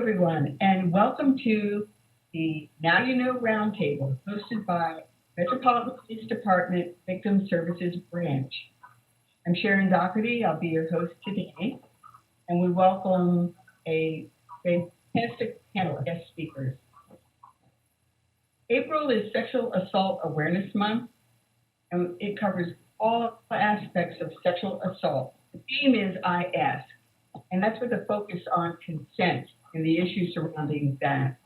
everyone, and welcome to the Now You Know Roundtable, hosted by Metropolitan Police Department Victim Services Branch. I'm Sharon Doherty. I'll be your host today, and we welcome a fantastic panel of guest speakers. April is Sexual Assault Awareness Month, and it covers all aspects of sexual assault. The theme is I Ask, and that's with a focus on consent and the issues surrounding that.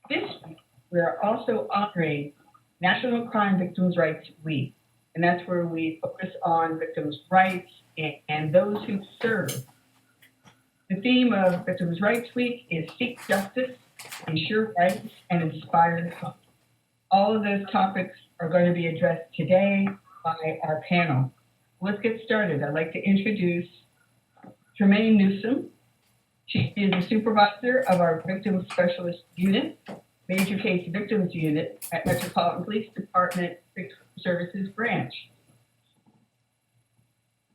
This week, we are also honoring National Crime Victims' Rights Week, and that's where we focus on victims' rights and those who serve. The theme of Victims' Rights Week is Seek Justice, Ensure Rights, and Inspire Hope. All of those topics are going to be addressed today by our panel. Let's get started. I'd like to introduce Tremaine Newsom. She is the supervisor of our Victim Specialist Unit, Major Case Victims Unit at Metropolitan Police Department Victim Services Branch.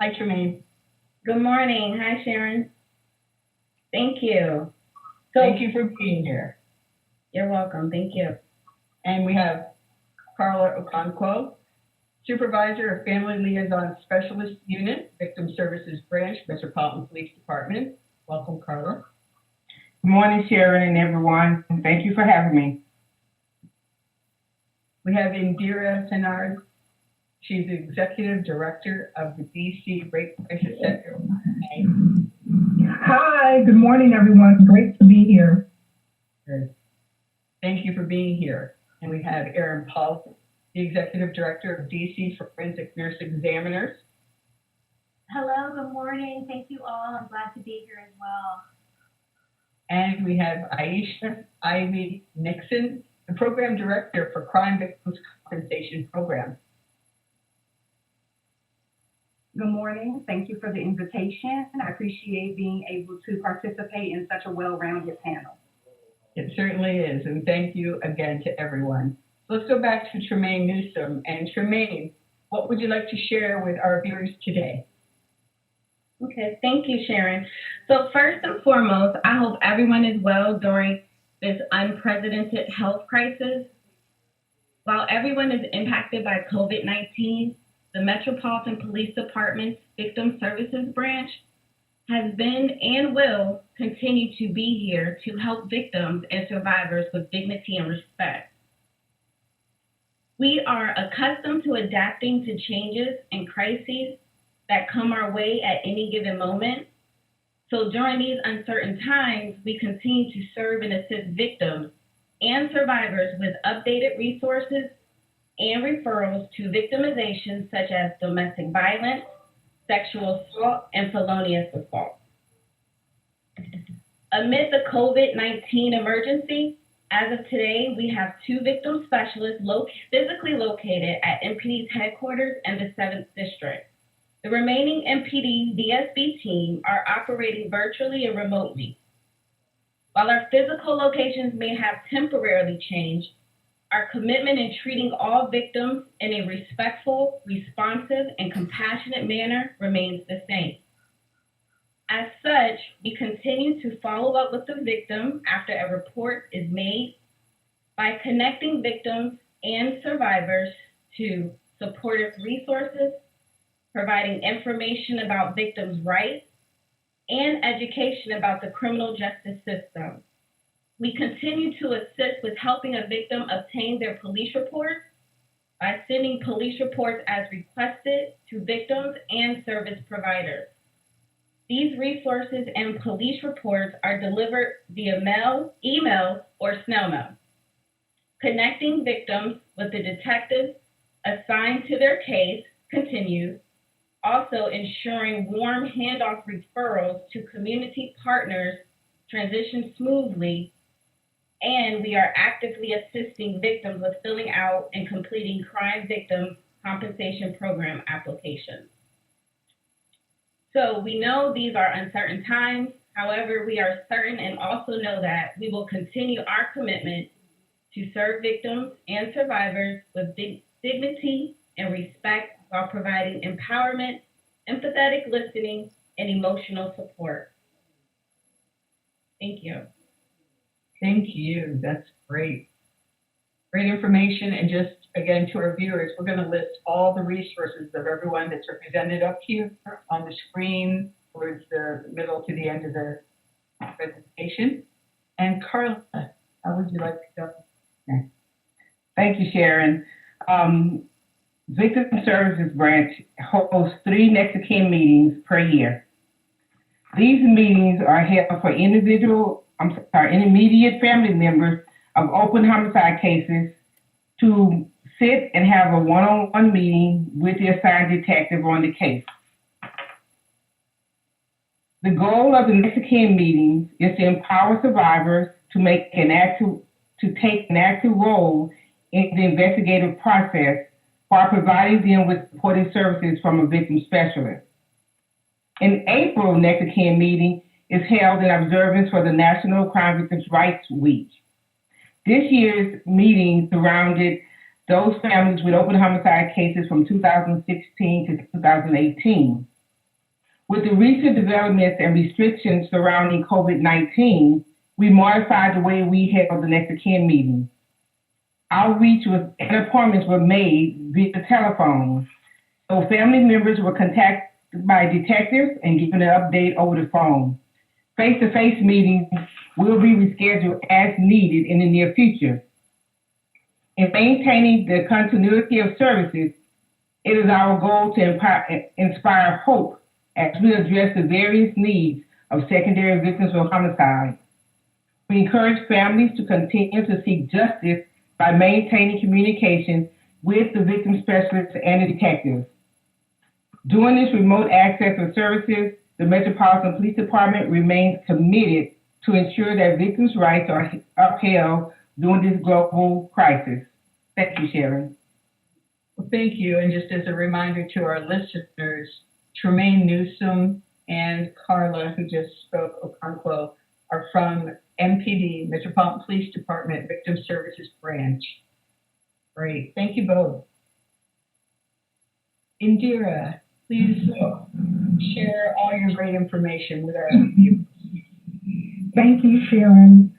Hi, Tremaine. Good morning. Hi, Sharon. Thank you. Thank you for being here. You're welcome. Thank you. And we have Carla Okonkwo, Supervisor of Family Liaison Specialist Unit, Victim Services Branch, Metropolitan Police Department. Welcome, Carla. Good morning, Sharon and everyone. Thank you for having me. We have Indira Senard. She's the Executive Director of the DC Rape Crisis Center. Hi, good morning, everyone. It's great to be here. Good. Thank you for being here. And we have Erin Paul, the Executive Director of DC Forensic Nurse Examiners. Hello, good morning. Thank you all. I'm glad to be here as well. And we have Aisha Ivy Nixon, the Program Director for Crime Victims Compensation Program. Good morning. Thank you for the invitation. I appreciate being able to participate in such a well-rounded panel. It certainly is, and thank you again to everyone. Let's go back to Tremaine Newsom. And Tremaine, what would you like to share with our viewers today? Okay, thank you, Sharon. So first and foremost, I hope everyone is well during this unprecedented health crisis. While everyone is impacted by COVID-19, the Metropolitan Police Department's Victim Services Branch has been and will continue to be here to help victims and survivors with dignity and respect. We are accustomed to adapting to changes and crises that come our way at any given moment. So during these uncertain times, we continue to serve and assist victims and survivors with updated resources and referrals to victimizations such as domestic violence, sexual assault, and felonious assault. Amid the COVID-19 emergency, as of today, we have 2 victim specialists physically located at MPD's headquarters in the 7th District. The remaining MPD VSB team are operating virtually and remotely. While our physical locations may have temporarily changed, our commitment in treating all victims in a respectful, responsive, and compassionate manner remains the same. As such, we continue to follow up with the victim after a report is made by connecting victims and survivors to supportive resources, providing information about victims' rights, and education about the criminal justice system. We continue to assist with helping a victim obtain their police reports by sending police reports as requested to victims and service providers. These resources and police reports are delivered via mail, email, or snail mail. Connecting victims with the detectives assigned to their case continues, also ensuring warm handoff referrals to community partners transition smoothly, and we are actively assisting victims with filling out and completing crime victim compensation program applications. So we know these are uncertain times. However, we are certain and also know that we will continue our commitment to serve victims and survivors with dignity and respect while providing empowerment, empathetic listening, and emotional support. Thank you. Thank you. That's great. Great information. And just again to our viewers, we're going to list all the resources of everyone that's represented up here on the screen towards the middle to the end of the presentation. And Carla, how would you like to go? Thank you, Sharon. Victim Services Branch hosts 3 next of kin meetings per year. These meetings are held for intermediate family members of open homicide cases to sit and have a one-on-one meeting with the assigned detective on the case. The goal of the next of kin meetings is to empower survivors to take an active role in the investigative process while providing them with supportive services from a victim specialist. In April, next of kin meeting is held in observance for the National Crime Victims' Rights Week. This year's meeting surrounded those families with open homicide cases from 2016 to 2018. With the recent developments and restrictions surrounding COVID-19, we modified the way we held the next of kin meeting. Outreach and appointments were made via telephone. So family members were contacted by detectives and given an update over the phone. Face-to-face meetings will be rescheduled as needed in the near future. In maintaining the continuity of services, it is our goal to inspire hope as we address the various needs of secondary victims of homicide. We encourage families to continue to seek justice by maintaining communication with the victim specialists and the detectives. During this remote access of services, the Metropolitan Police Department remains committed to ensure that victims' rights are upheld during this global crisis. Thank you, Sharon. Well, thank you. And just as a reminder to our listeners, Tremaine Newsom and Carla, who just spoke, Okonkwo, are from MPD, Metropolitan Police Department Victim Services Branch. Great. Thank you both. Indira, please share all your great information with our viewers. Thank you, Sharon.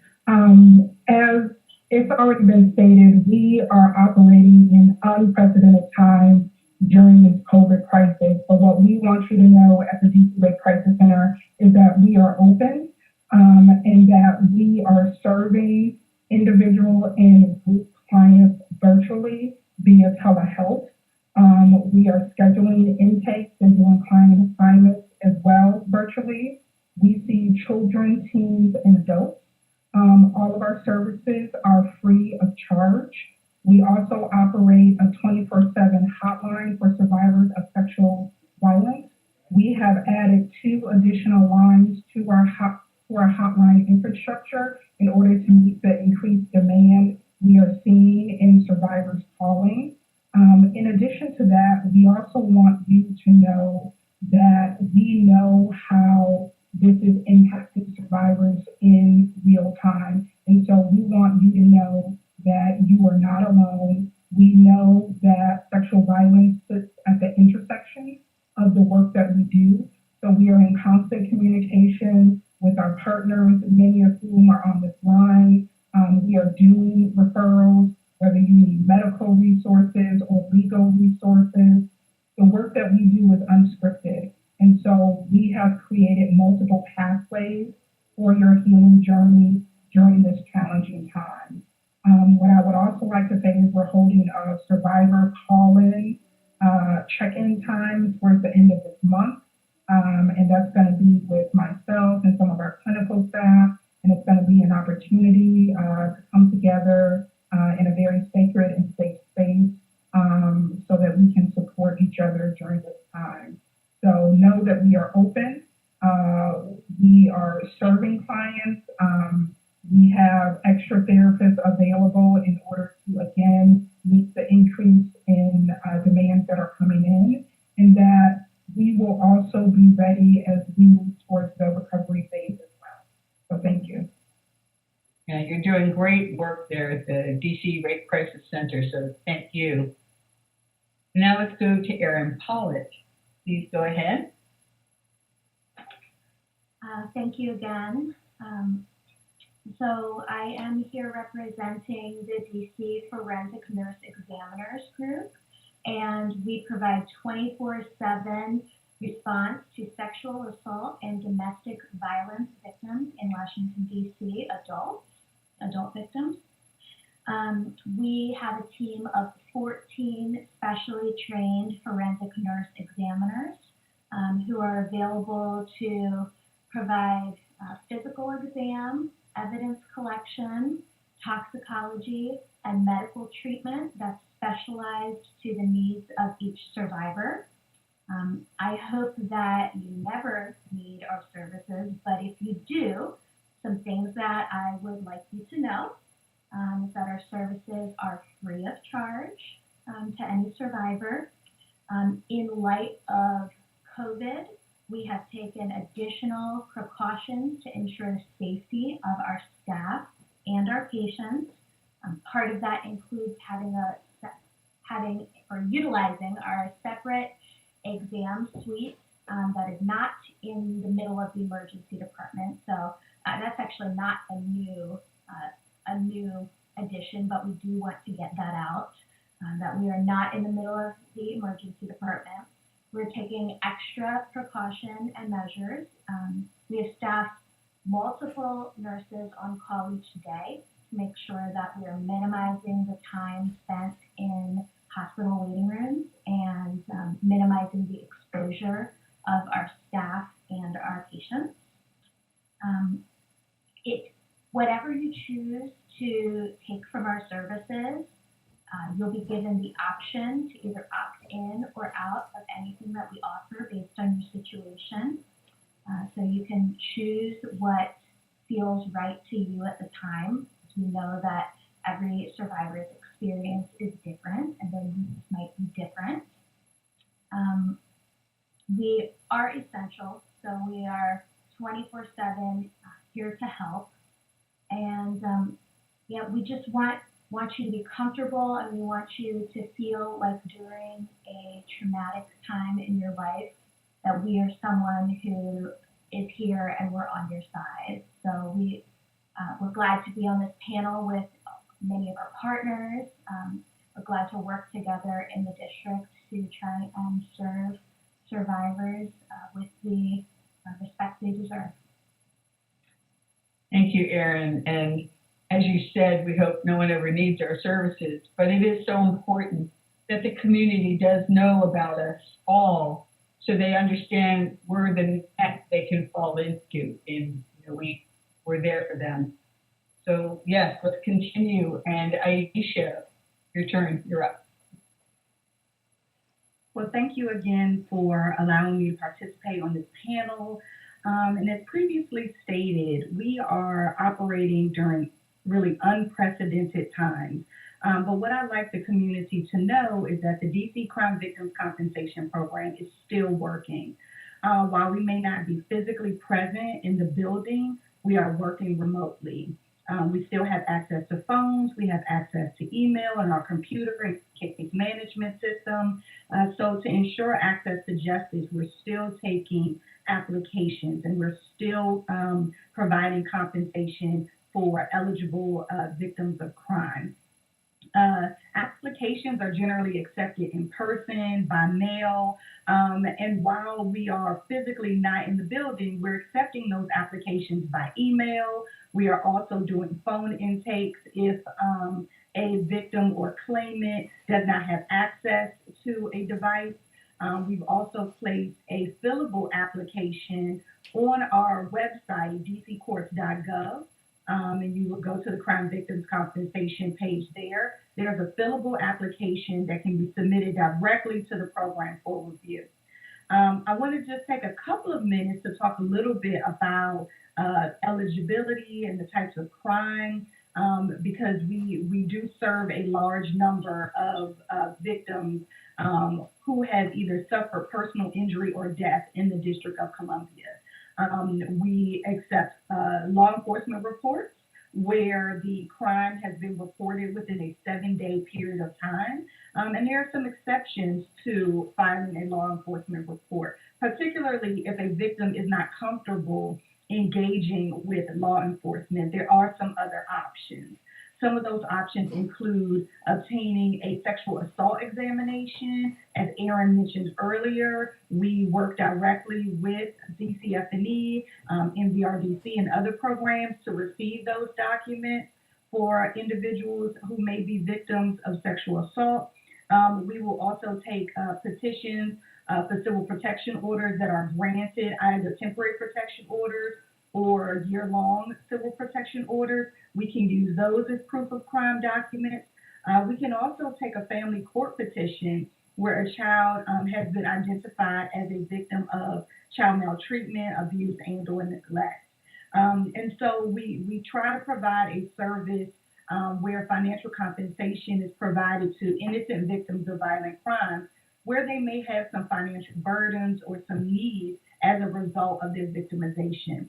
As it's already been stated, we are operating in unprecedented times during this COVID crisis. But what we want you to know at the DC Rape Crisis Center is that we are open and that we are serving individual and group clients virtually via telehealth. We are scheduling intakes and doing client assignments as well virtually. We see children, teens, and adults. All of our services are free of charge. We also operate a 24/7 hotline for survivors of sexual violence. We have added 2 additional lines to our hotline infrastructure in order to meet the increased demand we are seeing in survivors calling. In addition to that, we also want you to know that we know how this is impacting survivors in real time. And so we want you to know that you are not alone. We know that sexual violence sits at the intersection of the work that we do. So we are in constant communication with our partners, many of whom are on this line. We are doing referrals, whether you need medical resources or legal resources. The work that we do is unscripted. And so we have created multiple pathways for your healing journey during this challenging time. What I would also like to say is we're holding a survivor call-in check-in time towards the end of this month. And that's going to be with myself and some of our clinical staff. And it's going to be an opportunity to come together in a very sacred and safe space so that we can support each other during this time. So know that we are open. We are serving clients. We have extra therapists available in order to, again, meet the increase in demands that are coming in, and that we will also be ready as we move towards the recovery phase as well. So thank you. Yeah, you're doing great work there at the DC Rape Crisis Center, so thank you. Now let's go to Erin Pollitt. Please go ahead. Thank you again. So I am here representing the DC Forensic Nurse Examiners Group, and we provide 24/7 response to sexual assault and domestic violence victims in Washington, DC, adult victims. We have a team of 14 specially trained forensic nurse examiners who are available to provide physical exam, evidence collection, toxicology, and medical treatment that's specialized to the needs of each survivor. I hope that you never need our services, but if you do, some things that I would like you to know is that our services are free of charge to any survivor. In light of COVID, we have taken additional precautions to ensure the safety of our staff and our patients. Part of that includes utilizing our separate exam suite that is not in the middle of the emergency department. So that's actually not a new addition, but we do want to get that out, that we are not in the middle of the emergency department. We're taking extra precaution and measures. We have staffed multiple nurses on call each day to make sure that we are minimizing the time spent in hospital waiting rooms and minimizing the exposure of our staff and our patients. Whatever you choose to take from our services, you'll be given the option to either opt in or out of anything that we offer based on your situation. So you can choose what feels right to you at the time. We know that every survivor's experience is different, and their needs might be different. We are essential, so we are 24/7 here to help. And we just want you to be comfortable, and we want you to feel like during a traumatic time in your life that we are someone who is here and we're on your side. So we're glad to be on this panel with many of our partners. We're glad to work together in the district to try and serve survivors with the respect they deserve. Thank you, Erin. And as you said, we hope no one ever needs our services, but it is so important that the community does know about us all so they understand we're the net they can fall into, and we're there for them. So yes, let's continue. And Aisha, your turn, you're up. Well, thank you again for allowing me to participate on this panel. And as previously stated, we are operating during really unprecedented times. But what I'd like the community to know is that the DC Crime Victims Compensation Program is still working. While we may not be physically present in the building, we are working remotely. We still have access to phones, we have access to email and our computer and case management system. So to ensure access to justice, we're still taking applications and we're still providing compensation for eligible victims of crime. Applications are generally accepted in person, by mail, and while we are physically not in the building, we're accepting those applications by email. We are also doing phone intakes if a victim or claimant does not have access to a device. We've also placed a fillable application on our website, dccourts.gov. And you will go to the Crime Victims Compensation page there. There's a fillable application that can be submitted directly to the program for review. I want to just take a couple of minutes to talk a little bit about eligibility and the types of crime, because we do serve a large number of victims who have either suffered personal injury or death in the District of Columbia. We accept law enforcement reports where the crime has been reported within a 7-day period of time. And there are some exceptions to filing a law enforcement report, particularly if a victim is not comfortable engaging with law enforcement, there are some other options. Some of those options include obtaining a sexual assault examination. As Aaron mentioned earlier, we work directly with DCF&E, MVRDC, and other programs to receive those documents for individuals who may be victims of sexual assault. We will also take petitions for civil protection orders that are granted, either temporary protection orders or year-long civil protection orders. We can use those as proof of crime documents. We can also take a family court petition where a child has been identified as a victim of child maltreatment, abuse, and/or neglect. And so we try to provide a service where financial compensation is provided to innocent victims of violent crimes, where they may have some financial burdens or some needs as a result of their victimization.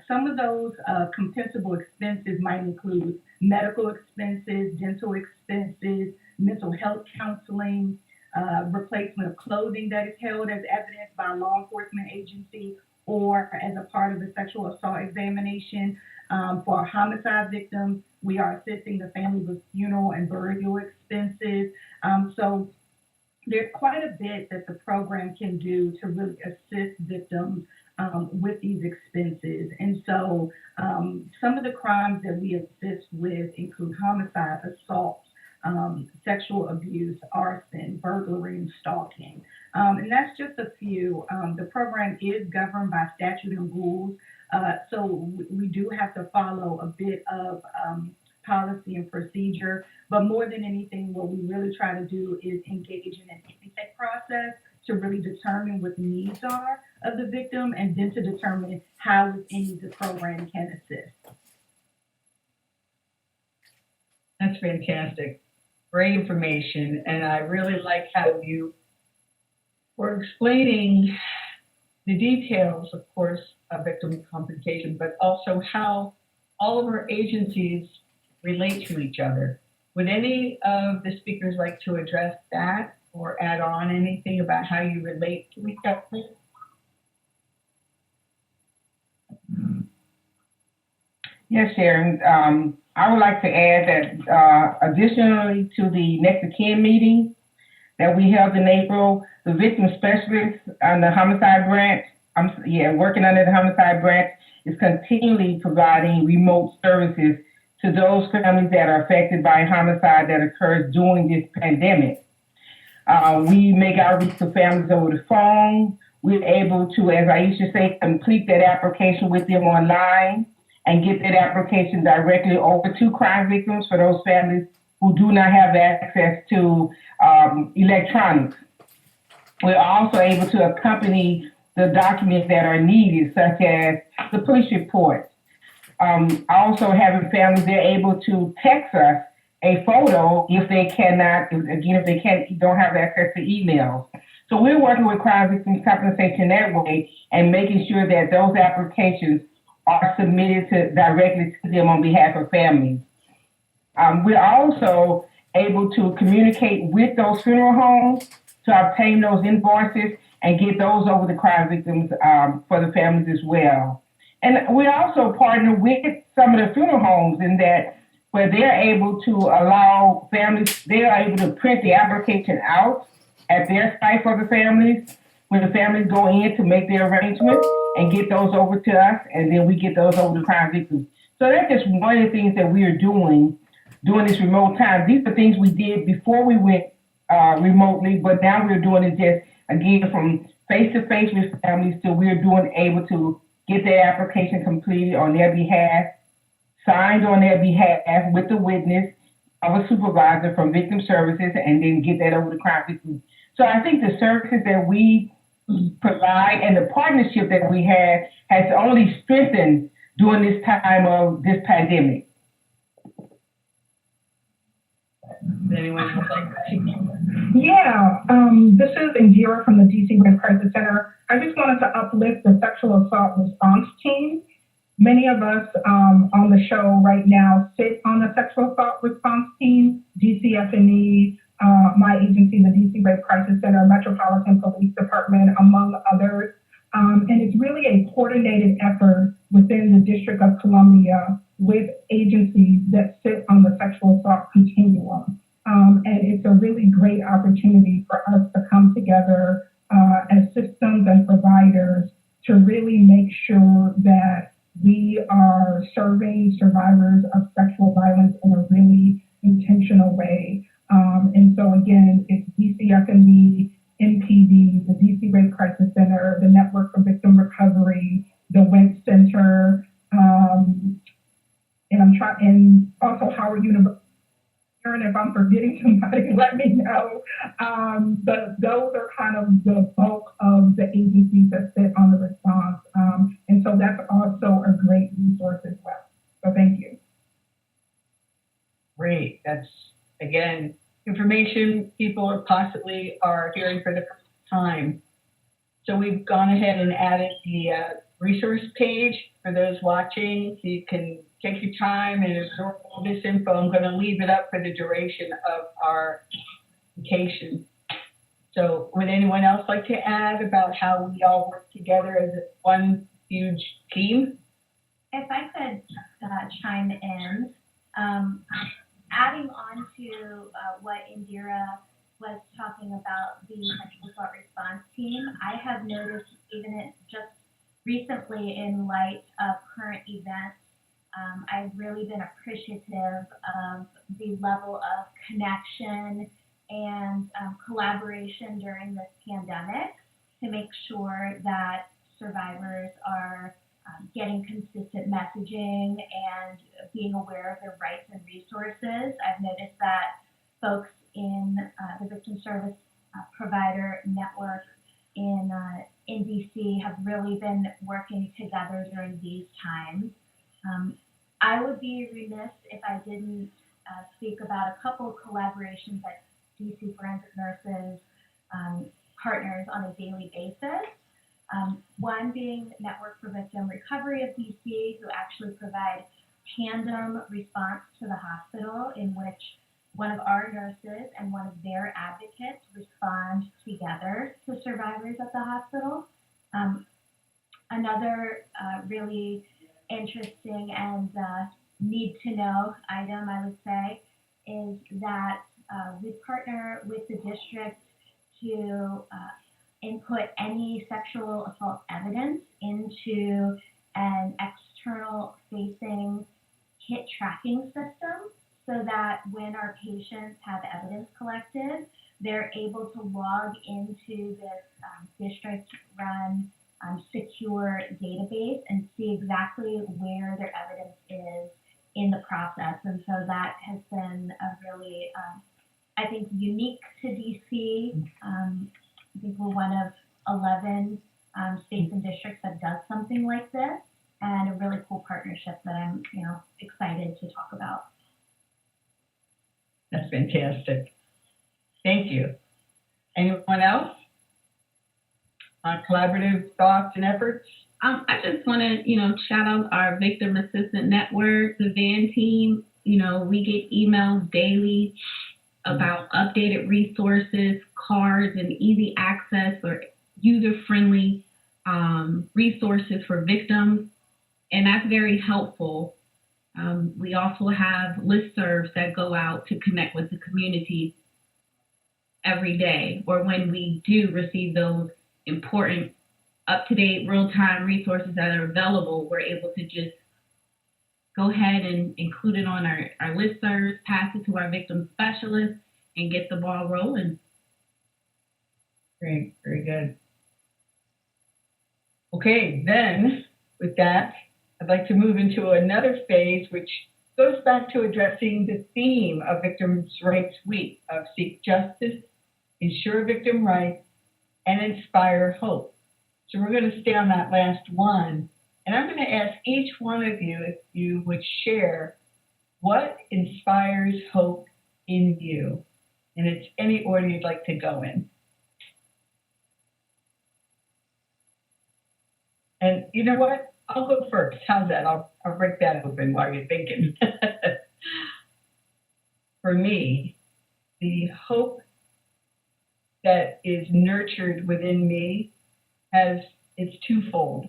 Some of those compensable expenses might include medical expenses, dental expenses, mental health counseling, replacement of clothing that is held as evidence by a law enforcement agency or as a part of the sexual assault examination. For homicide victims, we are assisting the family with funeral and burial expenses. So there's quite a bit that the program can do to really assist victims with these expenses. And so some of the crimes that we assist with include homicide, assault, sexual abuse, arson, burglary, and stalking. And that's just a few. The program is governed by statute and rules, so we do have to follow a bit of policy and procedure. But more than anything, what we really try to do is engage in an intake process to really determine what the needs are of the victim and then to determine how, if any, the program can assist. That's fantastic. Great information. And I really like how you were explaining the details, of course, of victim compensation, but also how all of our agencies relate to each other. Would any of the speakers like to address that or add on anything about how you relate to each other? Yes, Sharon. I would like to add that additionally to the next of kin meeting that we held in April, the victim specialist on the homicide branch, working under the homicide branch, is continually providing remote services to those families that are affected by homicide that occurs during this pandemic. We make outreach to families over the phone. We're able to, as I used to say, complete that application with them online and get that application directly over to crime victims for those families who do not have access to electronics. We're also able to accompany the documents that are needed, such as the police report. Also having families, they're able to text us a photo if they don't have access to emails. So we're working with Crime Victims Compensation that way and making sure that those applications are submitted directly to them on behalf of families. We're also able to communicate with those funeral homes to obtain those invoices and get those over to crime victims for the families as well. And we also partner with some of the funeral homes in that where they're able to allow families, they are able to print the application out at their site for the families when the families go in to make their arrangements and get those over to us, and then we get those over to crime victims. So that's just one of the things that we are doing during this remote time. These are things we did before we went remotely, but now we're doing it just, again, from face-to-face with families till we're able to get their application completed on their behalf, signed on their behalf with the witness of a supervisor from victim services, and then get that over to crime victims. So I think the services that we provide and the partnership that we have has only strengthened during this time of this pandemic. Does anyone else like that? Yeah, this is Indira from the DC Red Crisis Center. I just wanted to uplift the sexual assault response team. Many of us on the show right now sit on the sexual assault response team, DCF&E, my agency, the DC Red Crisis Center, Metropolitan Police Department, among others. And it's really a coordinated effort within the District of Columbia with agencies that sit on the sexual assault continuum. And it's a really great opportunity for us to come together as systems and providers to really make sure that we are serving survivors of sexual violence in a really intentional way. And so again, it's DCF&D, MPD, the DC Rape Crisis Center, the Network for Victim Recovery, the WINC Center, and also Howard University. Aaron, if I'm forgetting somebody, let me know. But those are kind of the bulk of the agencies that sit on the response. And so that's also a great resource as well. So thank you. Great. That's, again, information people are hearing for the first time. So we've gone ahead and added the resource page for those watching, so you can take your time and absorb all this info. I'm going to leave it up for the duration of our presentation. So would anyone else like to add about how we all work together as one huge team? If I could chime in, adding on to what Indira was talking about, the sexual assault response team, I have noticed even just recently in light of current events, I've really been appreciative of the level of connection and collaboration during this pandemic to make sure that survivors are getting consistent messaging and being aware of their rights and resources. I've noticed that folks in the Victim Service Provider Network in DC have really been working together during these times. I would be remiss if I didn't speak about a couple of collaborations that DC Forensic Nurses partners on a daily basis. One being Network for Victim Recovery of DC, who actually provide tandem response to the hospital, in which one of our nurses and one of their advocates respond together to survivors at the hospital. Another really interesting and need to know item, I would say, is that we partner with the district to input any sexual assault evidence into an external facing hit tracking system, so that when our patients have evidence collected, they're able to log into this district run secure database and see exactly where their evidence is in the process. And so that has been a really, I think, unique to DC. I think we're one of 11 states and districts that does something like this, and a really cool partnership that I'm, excited to talk about. That's fantastic. Thank you. Anyone else on collaborative thoughts and efforts? I just want to, shout out our Victim Assistant Network, the VAN team. We get emails daily about updated resources, cards, and easy access or user-friendly resources for victims, and that's very helpful. We also have listservs that go out to connect with the community every day, or when we do receive those important, up-to-date, real-time resources that are available, we're able to just go ahead and include it on our listservs, pass it to our victim specialists, and get the ball rolling. Great, very good. Okay, then with that, I'd like to move into another phase, which goes back to addressing the theme of Victims' Rights Week of Seek Justice, Ensure Victim Rights, and Inspire Hope. So we're going to stay on that last one. And I'm going to ask each one of you if you would share what inspires hope in you. And it's any order you'd like to go in. And you know what? I'll go first. How's that? I'll break that open while you're thinking. For me, the hope that is nurtured within me has it's twofold.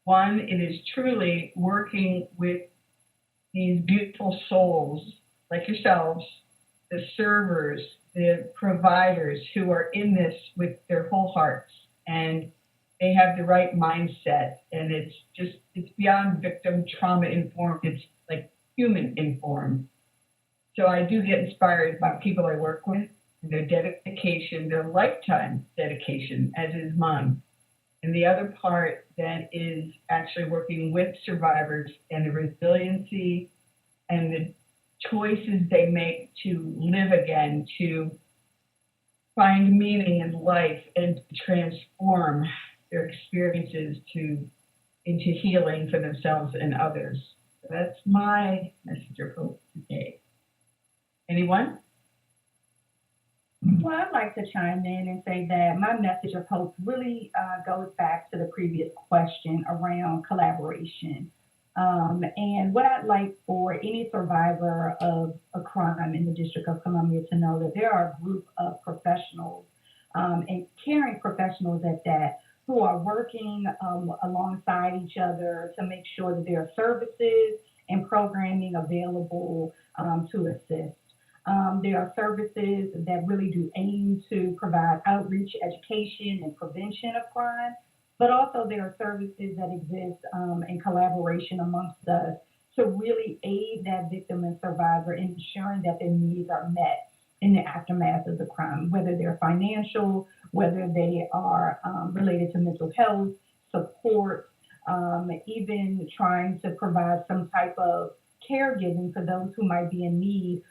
One, it is truly working with these beautiful souls like yourselves, the servers, the providers who are in this with their whole hearts, and they have the right mindset, and it's beyond victim trauma informed, it's like human informed. So I do get inspired by people I work with, their dedication, their lifetime dedication, as is mine. And the other part that is actually working with survivors and the resiliency and the choices they make to live again, to find meaning in life and to transform their experiences into healing for themselves and others. So that's my message of hope today. Anyone? Well, I'd like to chime in and say that my message of hope really goes back to the previous question around collaboration. And what I'd like for any survivor of a crime in the District of Columbia to know that there are a group of professionals and caring professionals at that who are working alongside each other to make sure that there are services and programming available to assist. There are services that really do aim to provide outreach, education, and prevention of crime, but also there are services that exist in collaboration amongst us to really aid that victim and survivor in ensuring that their needs are met in the aftermath of the crime, whether they're financial, whether they are related to mental health, support, even trying to provide some type of caregiving for those who might be in need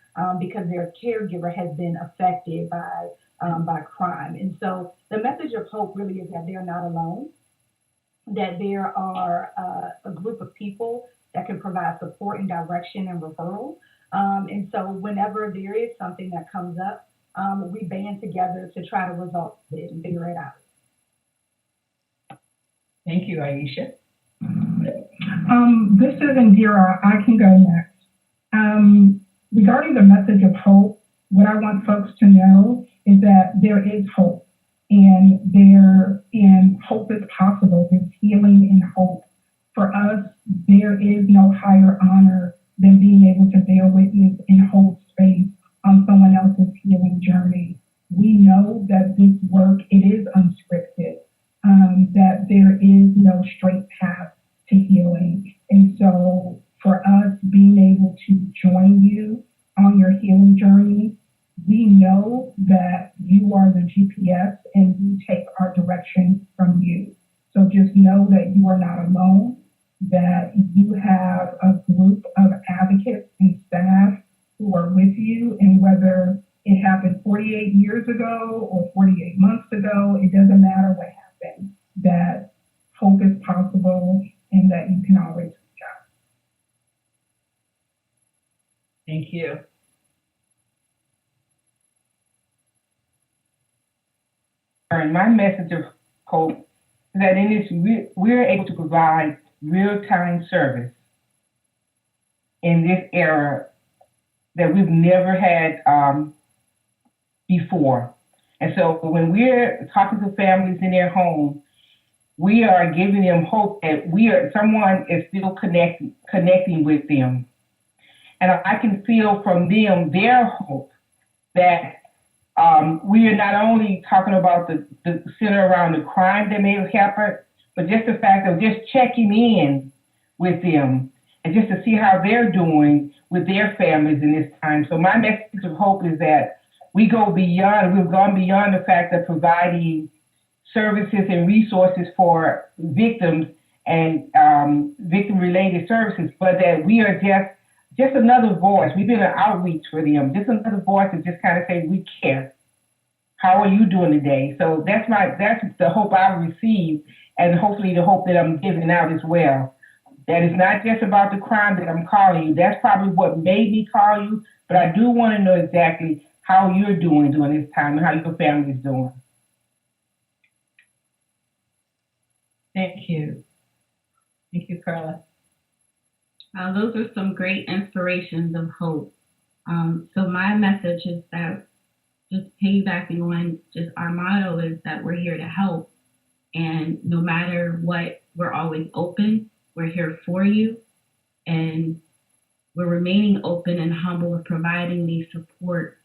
because their caregiver has been affected by crime. And so the message of hope really is that they're not alone, that there are a group of people that can provide support and direction and referral. And so whenever there is something that comes up, we band together to try to resolve it and figure it out. Thank you, Aisha. This is Indira. I can go next. Regarding the message of hope, what I want folks to know is that there is hope, and hope is possible. There's healing in hope. For us, there is no higher honor than being able to bear witness and hold space on someone else's healing journey. We know that this work, it is unscripted, that there is no straight path to healing. And so for us being able to join you on your healing journey, we know that you are the GPS and we take our direction from you. So just know that you are not alone, that you have a group of advocates and staff who are with you, and whether it happened 48 years ago or 48 months ago, it doesn't matter what happened, that hope is possible and that you can always reach out. Thank you. And my message of hope is that in this, we're able to provide real-time service in this era that we've never had before. And so when we're talking to families in their home, we are giving them hope that someone is still connecting with them. And I can feel from them their hope that we are not only talking about the center around the crime that may have happened, but just the fact of just checking in with them and just to see how they're doing with their families in this time. So my message of hope is that we've gone beyond the fact of providing services and resources for victims and victim-related services, but that we are just another voice. We've been an outreach for them, just another voice to just kind of say, we care. How are you doing today? So that's the hope I receive, and hopefully the hope that I'm giving out as well. That it's not just about the crime that I'm calling you. That's probably what made me call you, but I do want to know exactly how you're doing during this time and how your family is doing. Thank you. Thank you, Carla. Those are some great inspirations of hope. So my message is that just piggybacking on just our motto is that we're here to help. And no matter what, we're always open. We're here for you. And we're remaining open and humble with providing this support,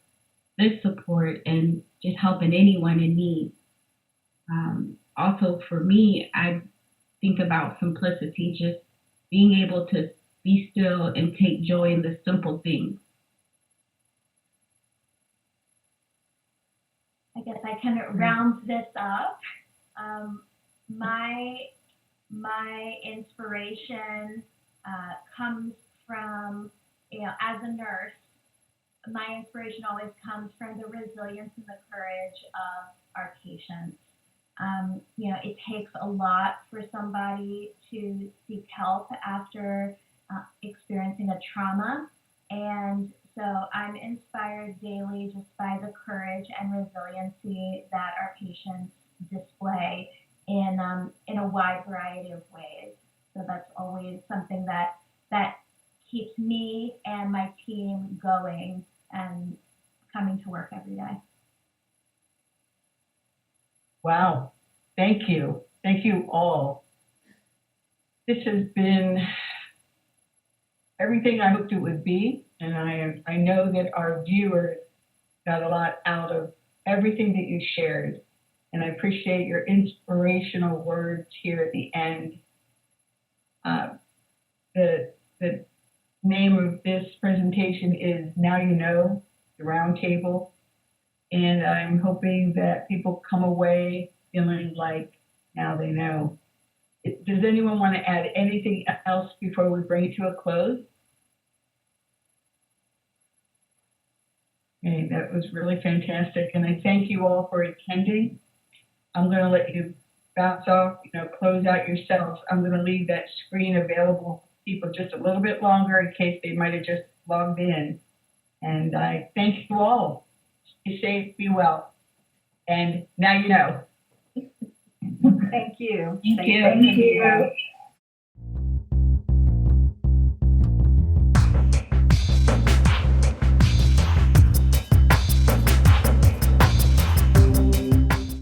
and just helping anyone in need. Also, for me, I think about simplicity, just being able to be still and take joy in the simple things. I guess I can round this up. My inspiration comes from, as a nurse, my inspiration always comes from the resilience and the courage of our patients. It takes a lot for somebody to seek help after experiencing a trauma. And so I'm inspired daily just by the courage and resiliency that our patients display in a wide variety of ways. So that's always something that keeps me and my team going and coming to work every day. Wow. Thank you. Thank you all. This has been everything I hoped it would be, and I know that our viewers got a lot out of everything that you shared, and I appreciate your inspirational words here at the end. The name of this presentation is Now You Know, the Roundtable, and I'm hoping that people come away feeling like now they know. Does anyone want to add anything else before we bring it to a close? Okay, that was really fantastic, and I thank you all for attending. I'm going to let you bounce off, close out yourselves. I'm going to leave that screen available for people just a little bit longer in case they might have just logged in. And I thank you all. Stay safe, be well, and now you know. Thank you. Thank you. Thank you.